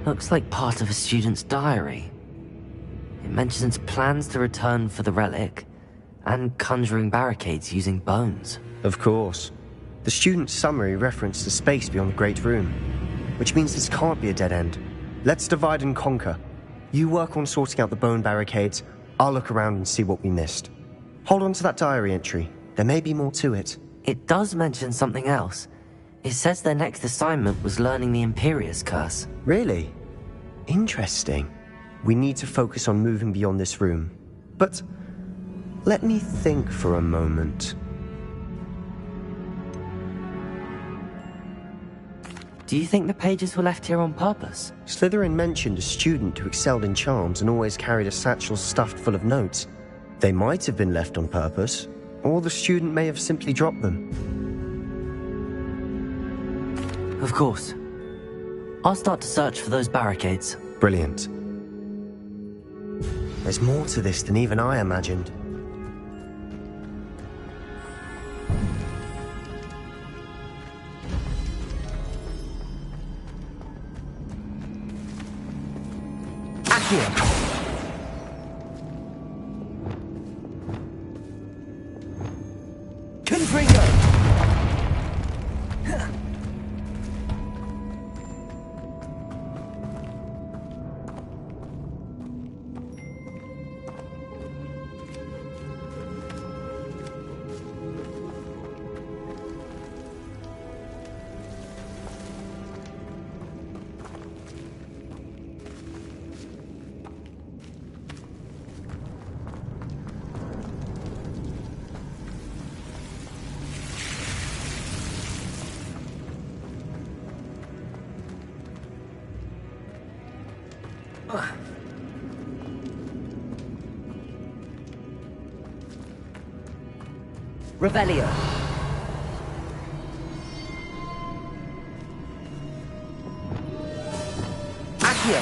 Looks like part of a student's diary. It mentions plans to return for the relic, and conjuring barricades using bones. Of course. The student's summary referenced the space beyond the Great Room, which means this can't be a dead end. Let's divide and conquer. You work on sorting out the bone barricades, I'll look around and see what we missed. Hold on to that diary entry. There may be more to it. It does mention something else. It says their next assignment was learning the Imperius Curse. Really? Interesting. We need to focus on moving beyond this room. But let me think for a moment. Do you think the pages were left here on purpose? Slytherin mentioned a student who excelled in charms and always carried a satchel stuffed full of notes. They might have been left on purpose, or the student may have simply dropped them. Of course. I'll start to search for those barricades. Brilliant. There's more to this than even I imagined. Revelio. Accio.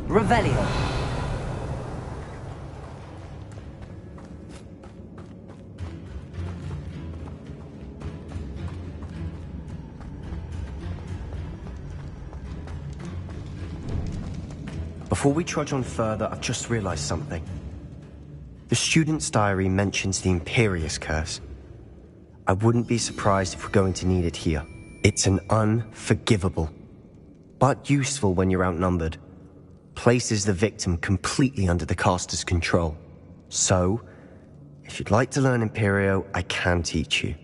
Revelio. Before we trudge on further, I've just realized something. The student's diary mentions the Imperius Curse. I wouldn't be surprised if we're going to need it here. It's an unforgivable, but useful when you're outnumbered. Places the victim completely under the caster's control. So, if you'd like to learn Imperio, I can teach you.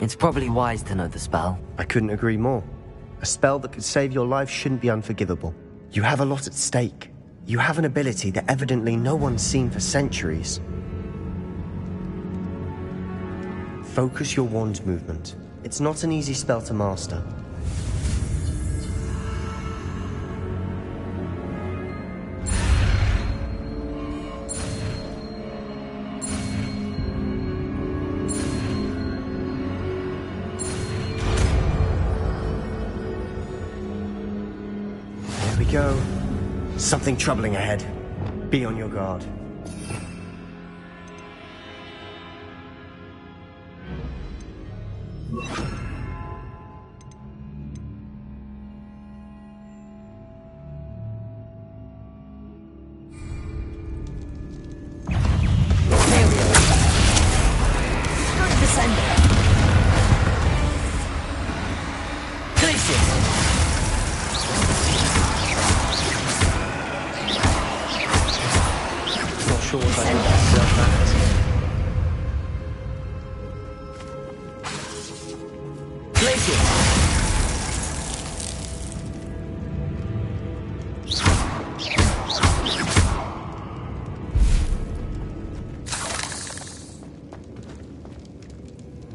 It's probably wise to know the spell. I couldn't agree more. A spell that could save your life shouldn't be unforgivable. You have a lot at stake. You have an ability that evidently no one's seen for centuries. Focus your wand's movement. It's not an easy spell to master. There we go. Something troubling ahead. Be on your guard.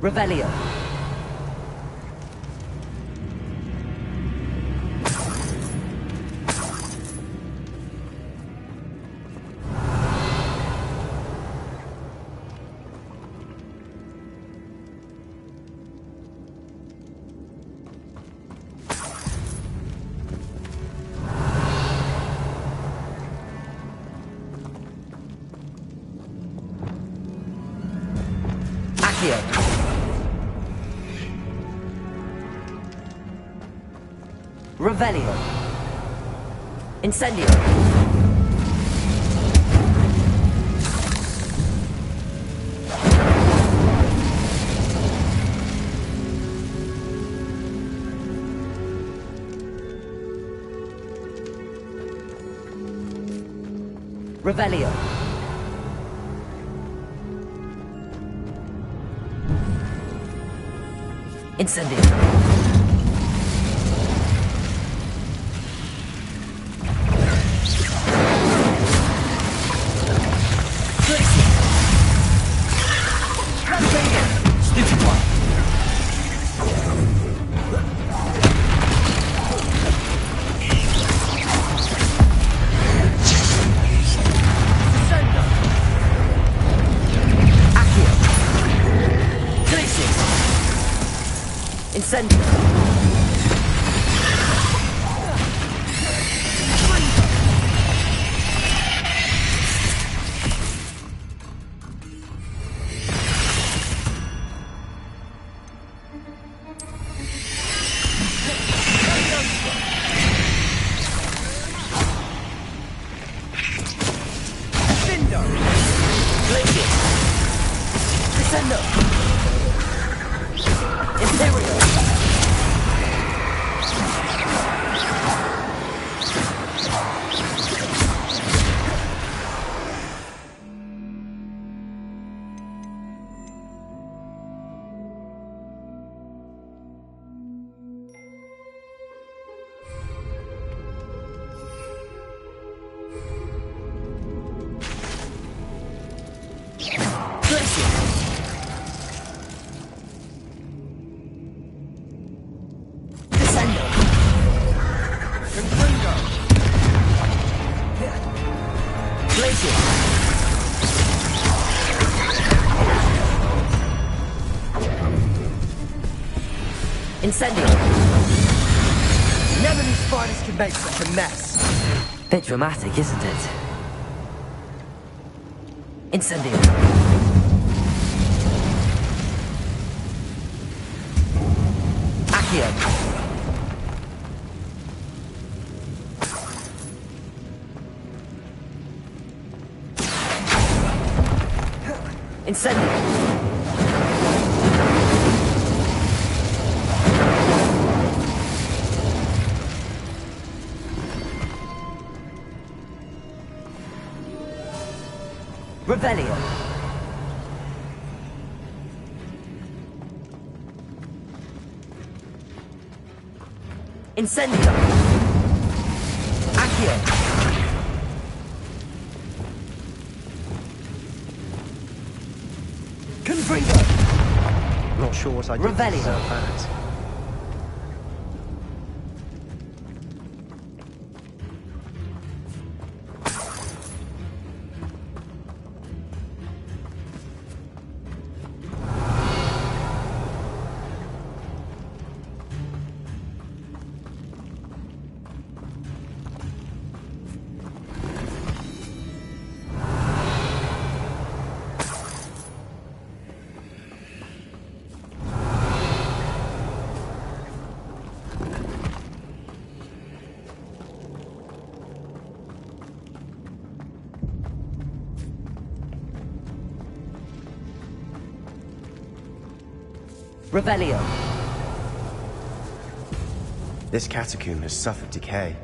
Revelio. Revelio. Incendio. Revelio. Incendio. Incendio. Incendio. None of these spiders can make such a mess. Bit dramatic, isn't it? Incendio. Accio. Incendio. Revelio. Incendio. Accio. Not sure what I did to Revelio. deserve that. Revelio. This catacomb has suffered decay,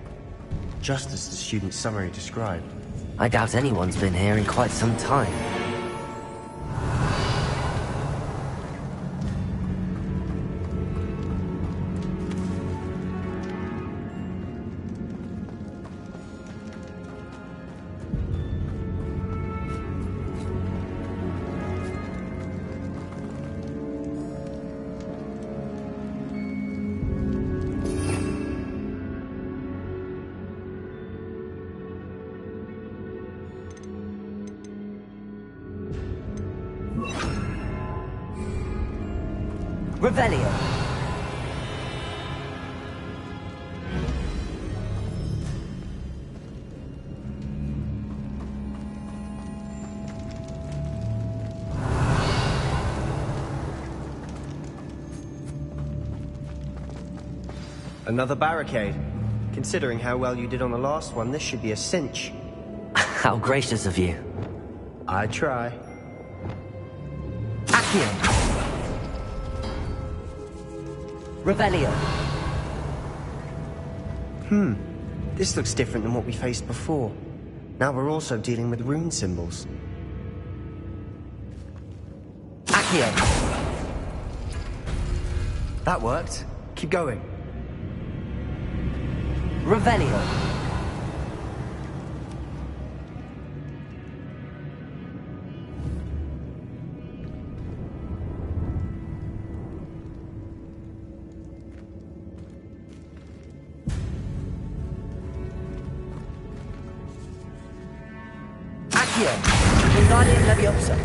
just as the student's summary described. I doubt anyone's been here in quite some time. Revelio. Another barricade. Considering how well you did on the last one, this should be a cinch. How gracious of you. I try. Accio. Revelio. This looks different than what we faced before. Now we're also dealing with rune symbols. Accio. That worked. Keep going. Revelio. Accio. Wingardium Leviosa.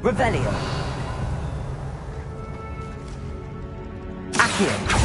Revelio. Accio.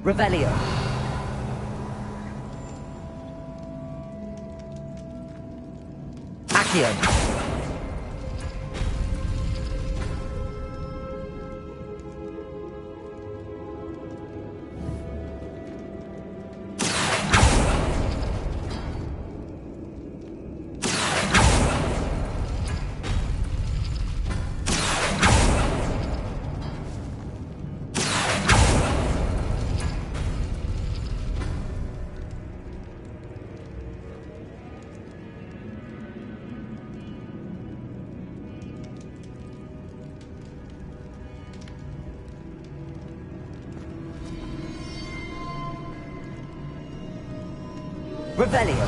Revelio. Accio. Revelio.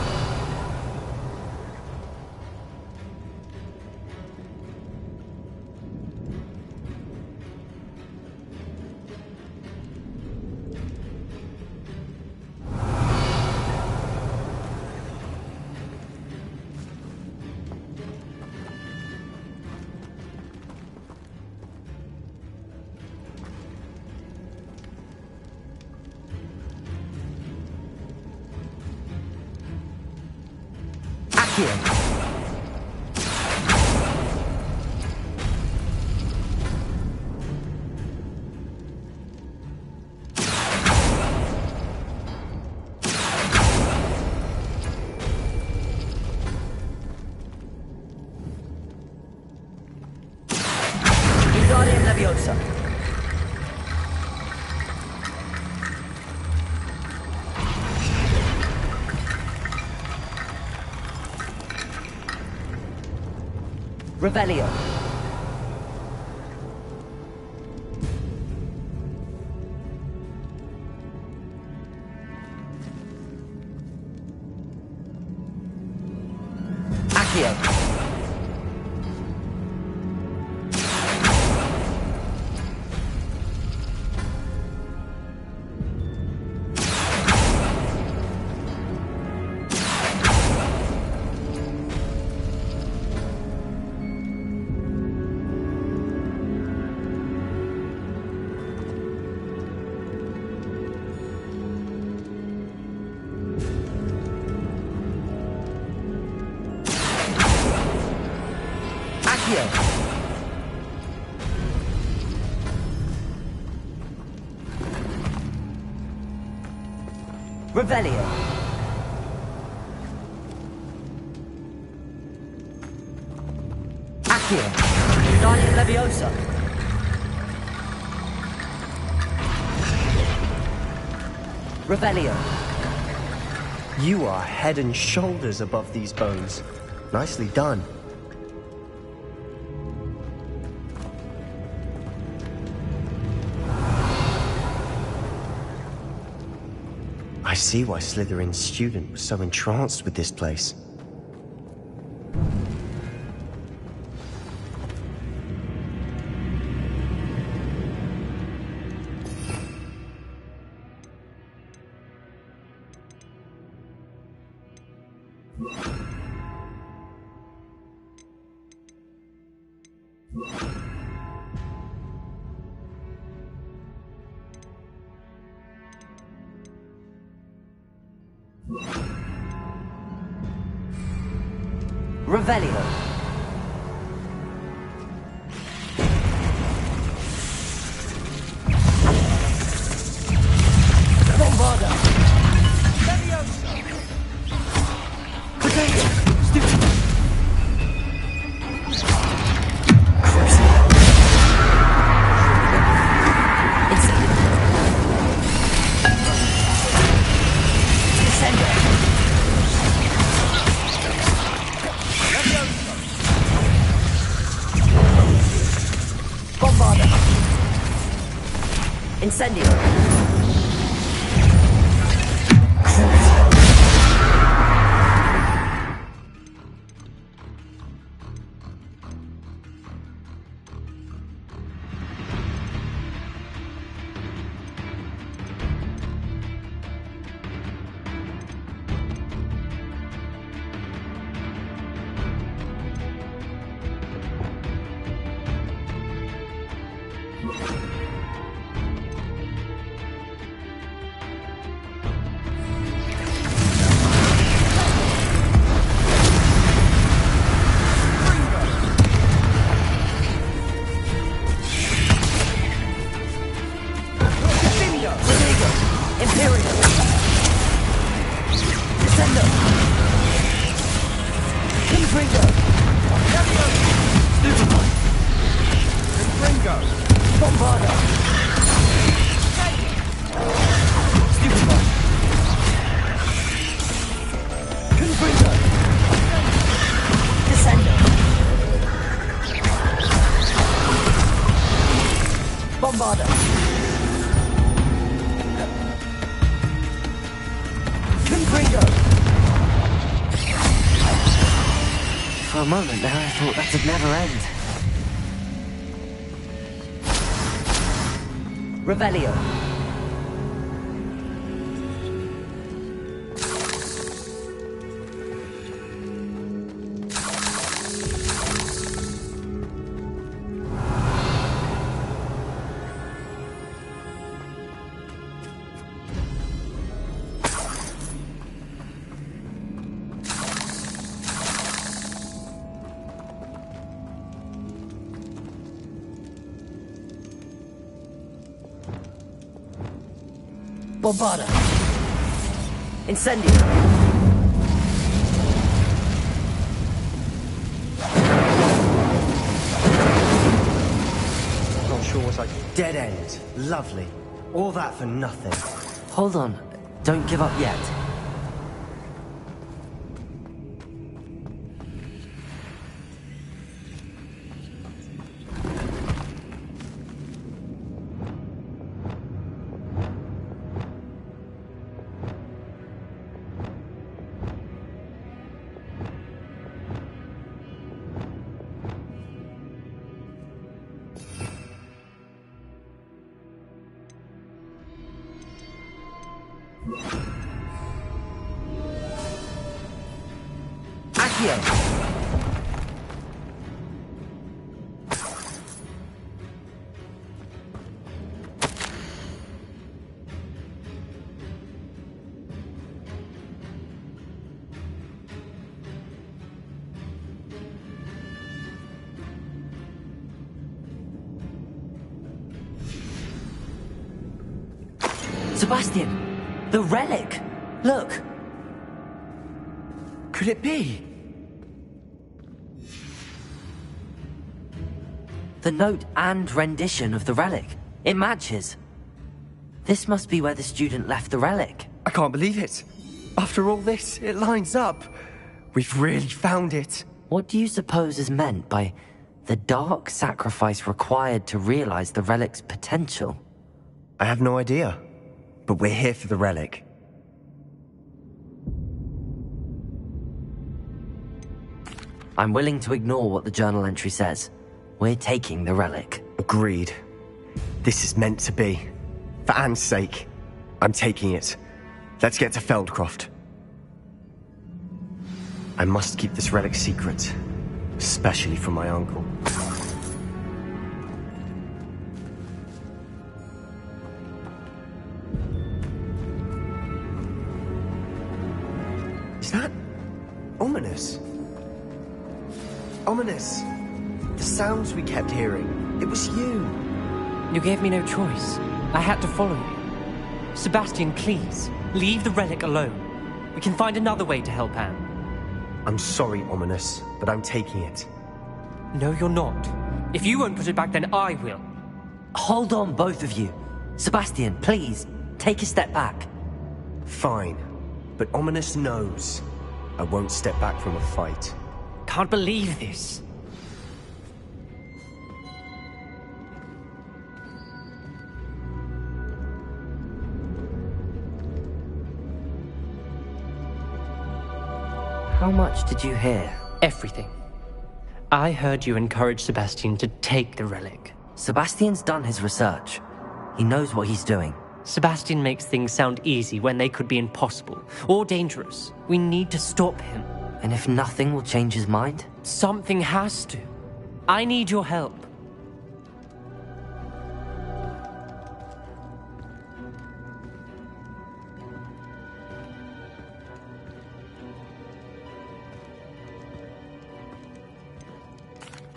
Accio. Wingardium Leviosa. Revelio. Accio. Revelio. Accio. Wingardium Leviosa. Revelio. You are head and shoulders above these bones. Nicely done. I see why Slytherin's student was so entranced with this place. Revelio. Bombarda. Leviosa. Potato. Stupid. Incendio. For a moment there, I thought that would never end. Revelio. Bombarda. Incendio. Not sure what's like dead end. Lovely. All that for nothing. Hold on. Don't give up yet. Sebastian! The relic! Look! Could it be? The note and rendition of the relic. It matches. This must be where the student left the relic. I can't believe it. After all this, it lines up. We've really found it. What do you suppose is meant by the dark sacrifice required to realize the relic's potential? I have no idea, but we're here for the relic. I'm willing to ignore what the journal entry says. We're taking the relic. Agreed. This is meant to be. For Anne's sake, I'm taking it. Let's get to Feldcroft. I must keep this relic secret, especially from my uncle. Is that ominous? Ominous! The sounds we kept hearing, it was you. You gave me no choice. I had to follow you. Sebastian, please, leave the relic alone. We can find another way to help Anne. I'm sorry, Ominous, but I'm taking it. No, you're not. If you won't put it back, then I will. Hold on, both of you. Sebastian, please, take a step back. Fine, but Ominous knows I won't step back from a fight. Can't believe this. How much did you hear? Everything. I heard you encourage Sebastian to take the relic. Sebastian's done his research. He knows what he's doing. Sebastian makes things sound easy when they could be impossible or dangerous. We need to stop him. And if nothing will change his mind? Something has to. I need your help.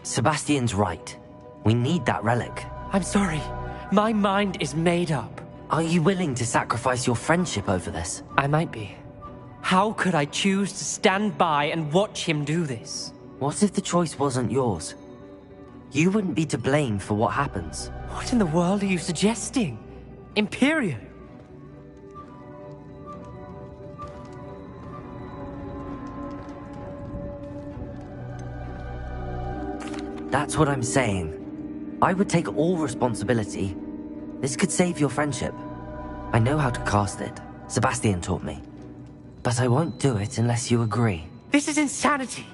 Sebastian's right. We need that relic. I'm sorry. My mind is made up. Are you willing to sacrifice your friendship over this? I might be. How could I choose to stand by and watch him do this? What if the choice wasn't yours? You wouldn't be to blame for what happens. What in the world are you suggesting? Imperio? That's what I'm saying. I would take all responsibility. This could save your friendship. I know how to cast it. Sebastian taught me. But I won't do it unless you agree. This is insanity.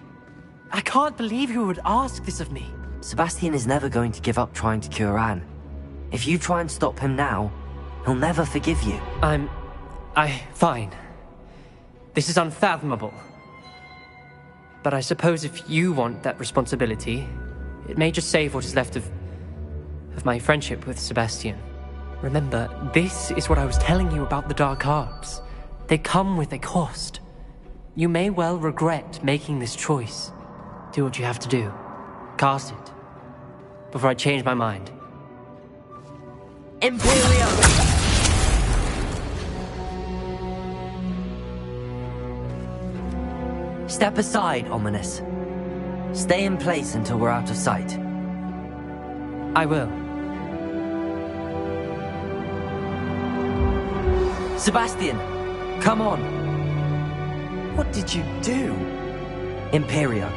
I can't believe you would ask this of me. Sebastian is never going to give up trying to cure Anne. If you try and stop him now, he'll never forgive you. Fine. This is unfathomable. But I suppose if you want that responsibility, it may just save what is left of my friendship with Sebastian. Remember, this is what I was telling you about the dark arts. They come with a cost. You may well regret making this choice. Do what you have to do. Cast it. Before I change my mind. Imperium! Step aside, Ominous. Stay in place until we're out of sight. I will. Sebastian, come on. What did you do? Imperio.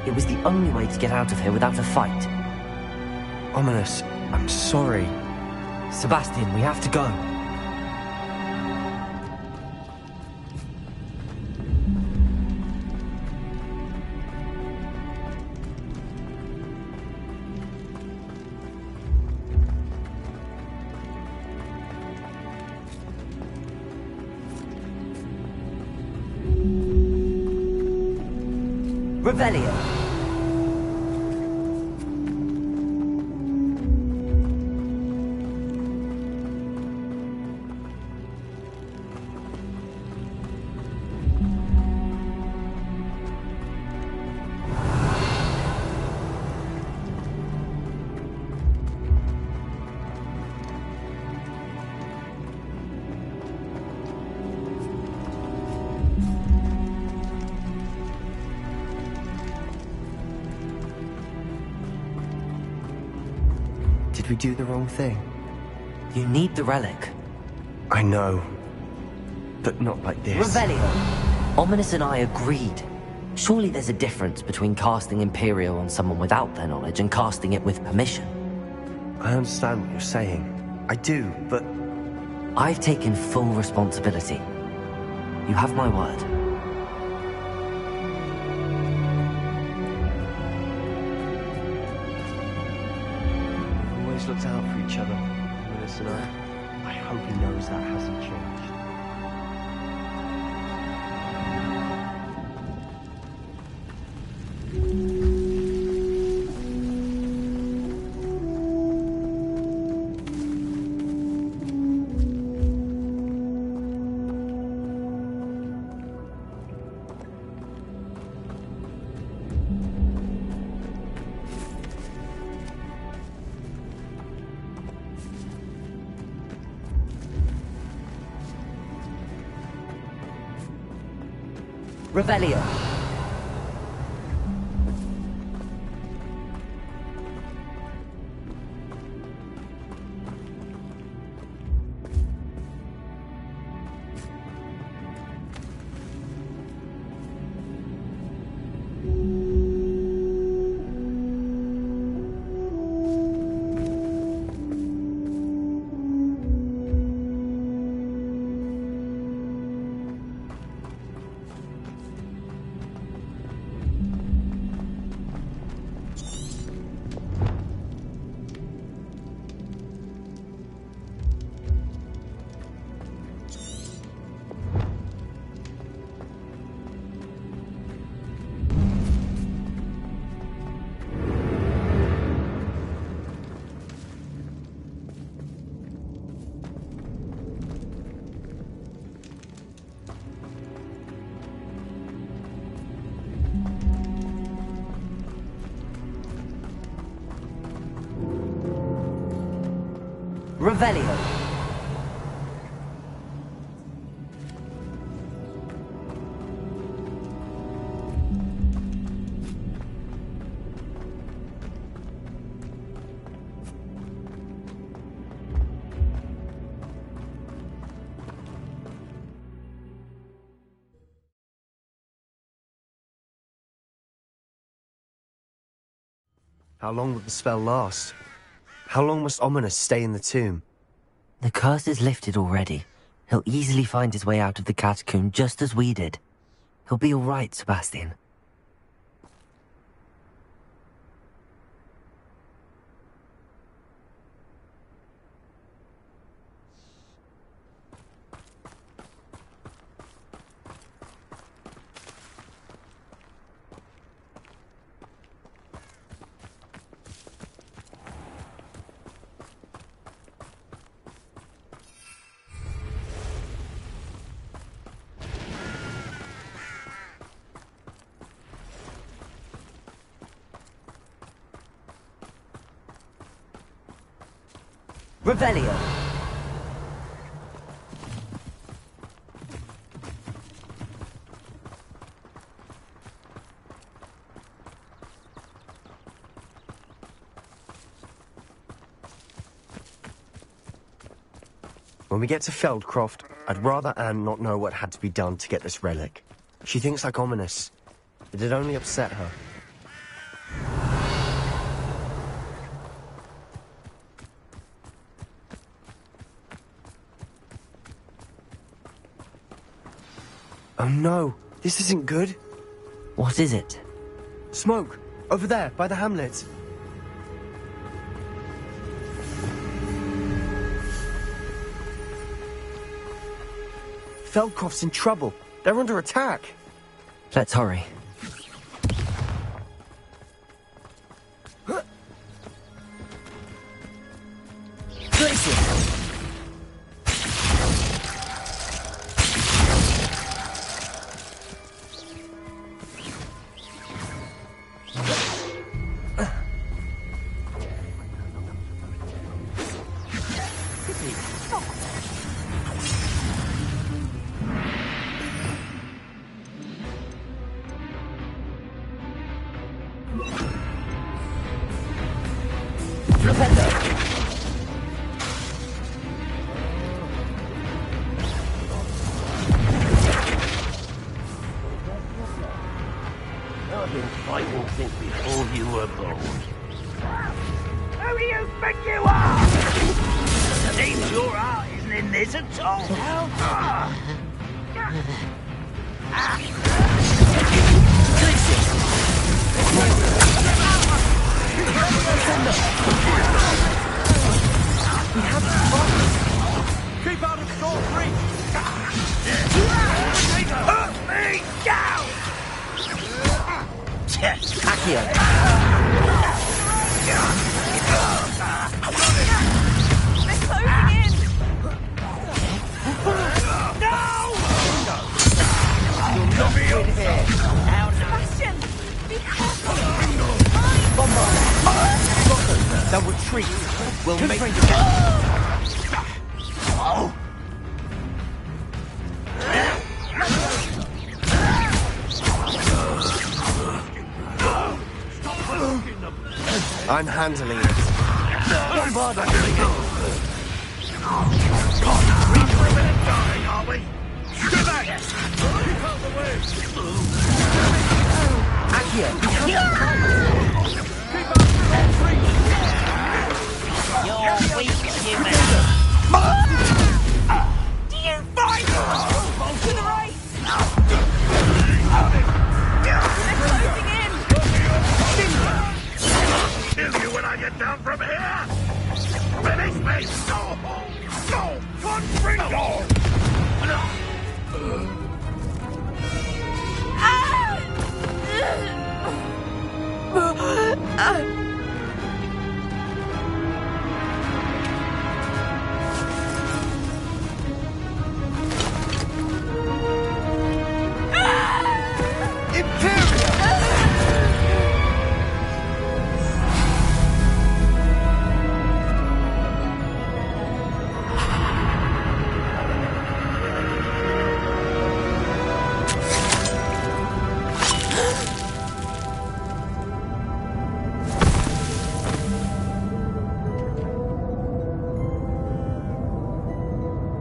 It was the only way to get out of here without a fight. Ominous, I'm sorry. Sebastian, we have to go. Revelio. Did we do the wrong thing? You need the relic. I know. But not like this. Revelio! Ominous and I agreed. Surely there's a difference between casting Imperial on someone without their knowledge and casting it with permission. I understand what you're saying. I do, but... I've taken full responsibility. You have my word. We've always looked out for each other, Ominous and I hope he knows that hasn't changed. Revelio! Revelio! How long will the spell last? How long must Ominous stay in the tomb? The curse is lifted already. He'll easily find his way out of the catacomb just as we did. He'll be all right, Sebastian. Revelio! When we get to Feldcroft, I'd rather Anne not know what had to be done to get this relic. She thinks like Ominous. It'd only upset her. Oh no, this isn't good. What is it? Smoke! Over there, by the hamlet. Feldcroft's in trouble. They're under attack. Let's hurry. been fighting since before you were born. Who do you think you are? The name your heart isn't in this at all. Keep out of sword reach! Put me down! Accio! They're closing in! Sebastian! Be careful! They'll retreat. We'll make them. I'm handling it. You're weak, human. Do you fight? To the right! They're closing in! Kill you when I get down from here! Finish me! Go! Confringo!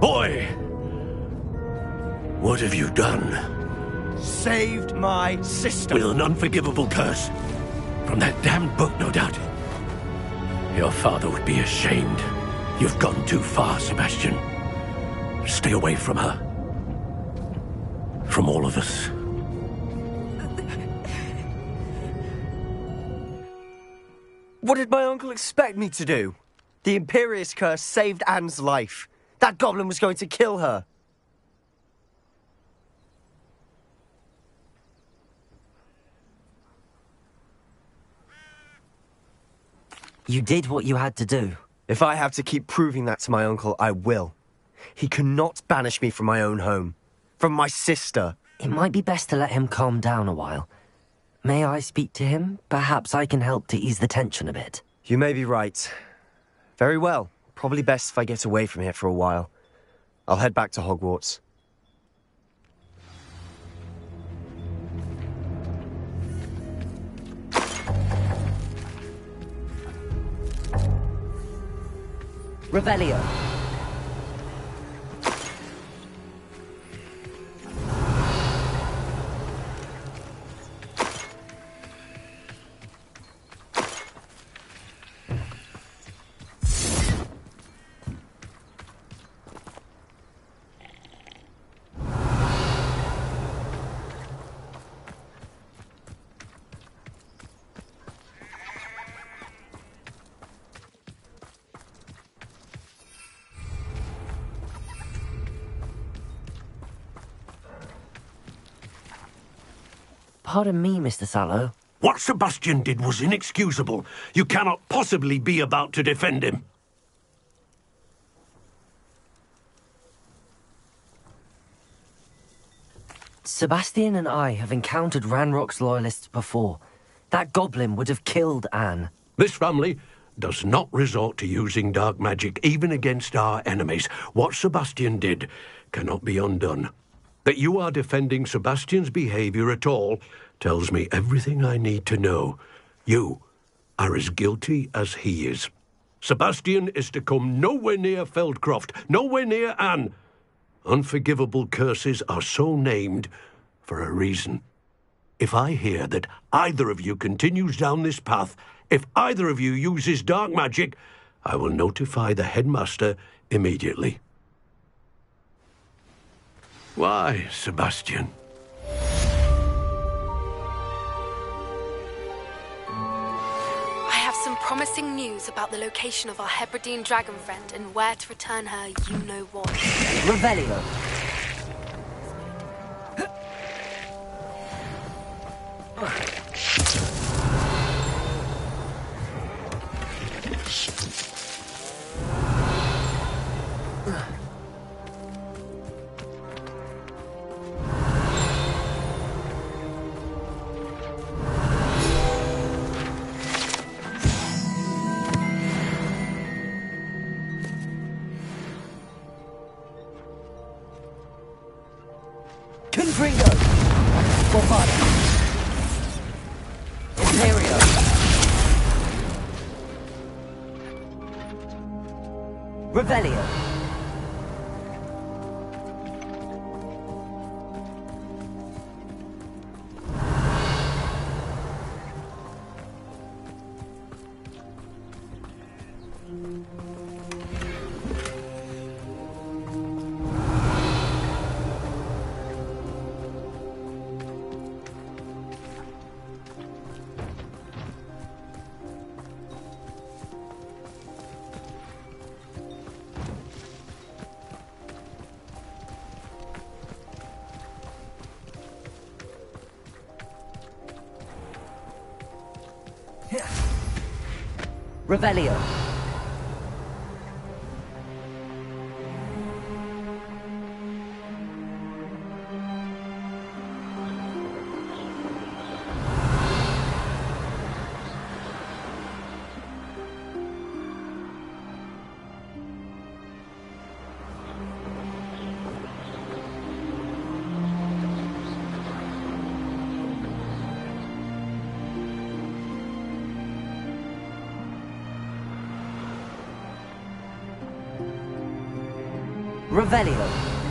Boy! What have you done? Saved my sister. With an unforgivable curse. From that damned book, no doubt. Your father would be ashamed. You've gone too far, Sebastian. Stay away from her. From all of us. What did my uncle expect me to do? The Imperious Curse saved Anne's life. That goblin was going to kill her. You did what you had to do. If I have to keep proving that to my uncle, I will. He cannot banish me from my own home. From my sister. It might be best to let him calm down a while. May I speak to him? Perhaps I can help to ease the tension a bit. You may be right. Very well. Probably best if I get away from here for a while. I'll head back to Hogwarts. Revelio. Pardon me, Mr. Sallow. What Sebastian did was inexcusable. You cannot possibly be about to defend him. Sebastian and I have encountered Ranrock's loyalists before. That goblin would have killed Anne. This family does not resort to using dark magic, even against our enemies. What Sebastian did cannot be undone. That you are defending Sebastian's behavior at all tells me everything I need to know. You are as guilty as he is. Sebastian is to come nowhere near Feldcroft, nowhere near Anne. Unforgivable curses are so named for a reason. if I hear that either of you continues down this path, if either of you uses dark magic, I will notify the headmaster immediately. Why, Sebastian? I have some promising news about the location of our Hebridean dragon friend and where to return her you-know-what. Revelio. Confringo! Bofada! Imperio! Revelio! Revelio. Revelio.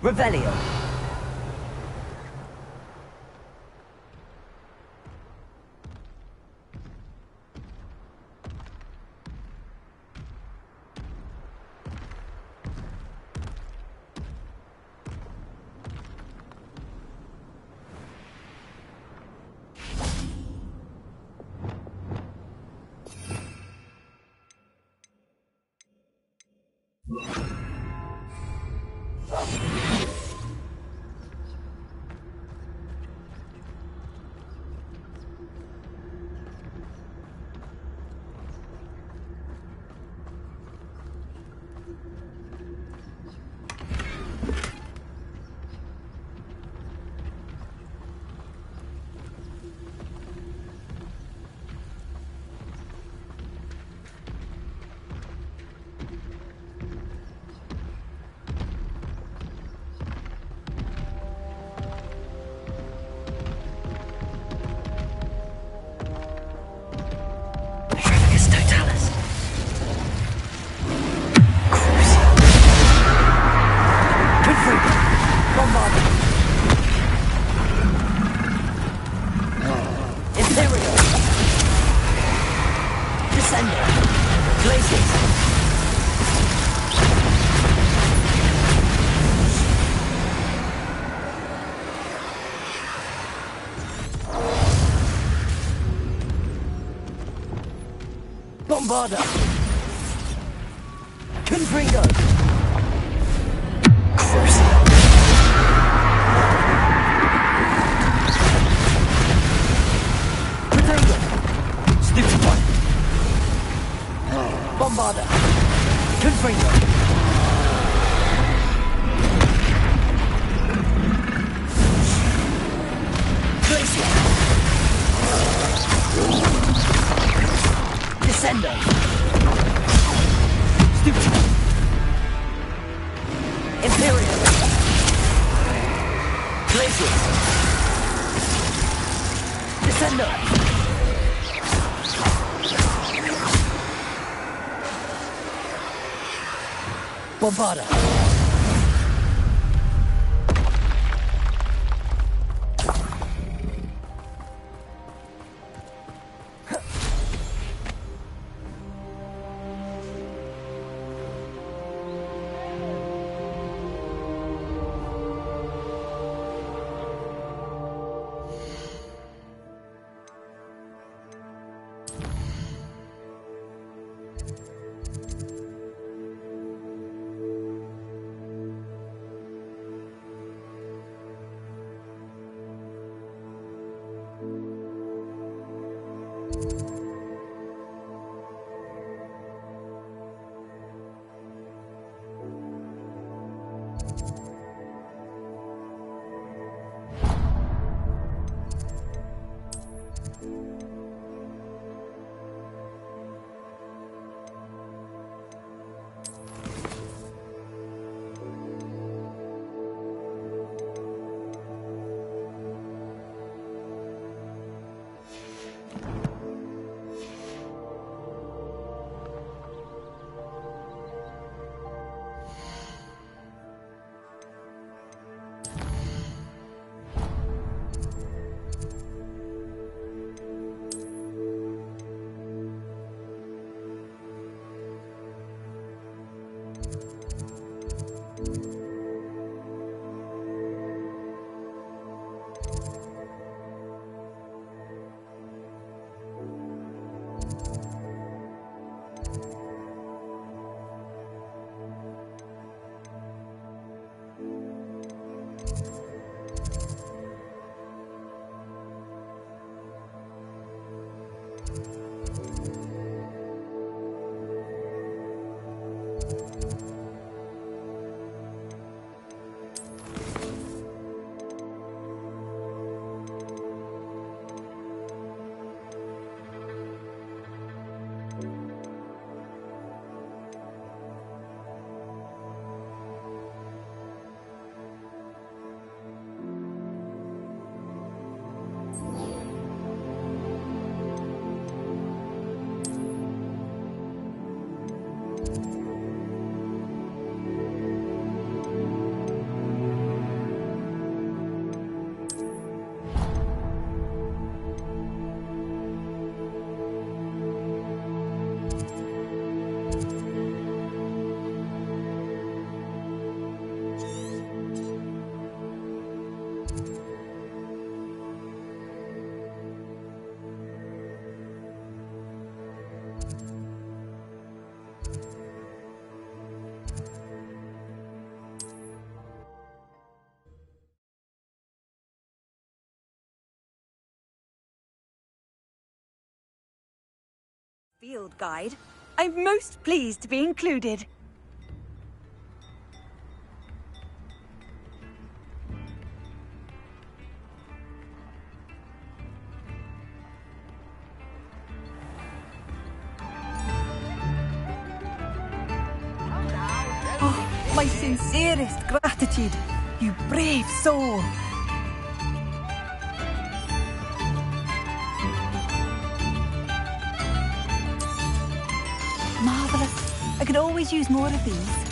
Revelio. Bombarda! Confringo! Crucio! Potato! Stupefy! Bombarda! Confringo! Glacius! Bombarda. Field guide. I'm most pleased to be included. Oh, my sincerest gratitude, you brave soul. Marvellous. I could always use more of these.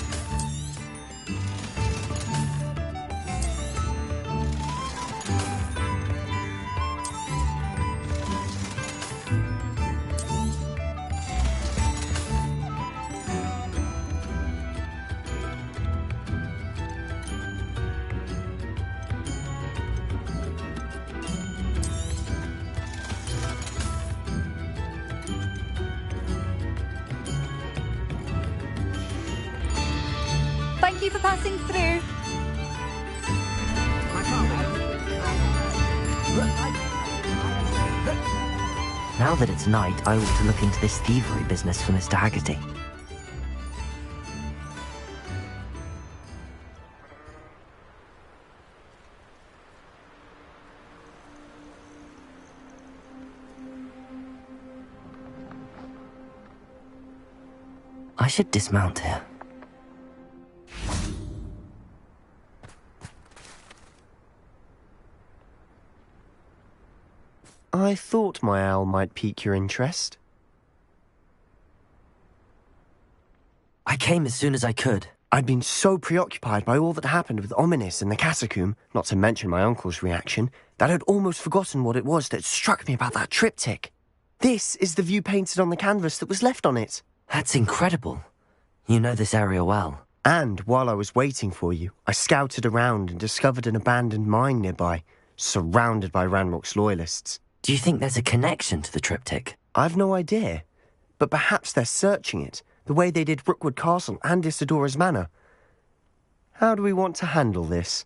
Thank you for passing through. Now that it's night, I ought to look into this thievery business for Mr. Haggerty. I should dismount here. I thought my owl might pique your interest. I came as soon as I could. I'd been so preoccupied by all that happened with Ominis and the catacomb, not to mention my uncle's reaction, that I'd almost forgotten what it was that struck me about that triptych. This is the view painted on the canvas that was left on it. That's incredible. You know this area well. And while I was waiting for you, I scouted around and discovered an abandoned mine nearby, surrounded by Ranrock's loyalists. Do you think there's a connection to the triptych? I've no idea, but perhaps they're searching it, the way they did Rookwood Castle and Isidora's Manor. How do we want to handle this?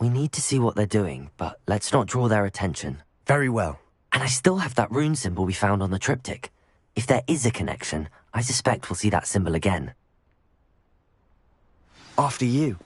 We need to see what they're doing, but let's not draw their attention. Very well. And I still have that rune symbol we found on the triptych. If there is a connection, I suspect we'll see that symbol again. After you.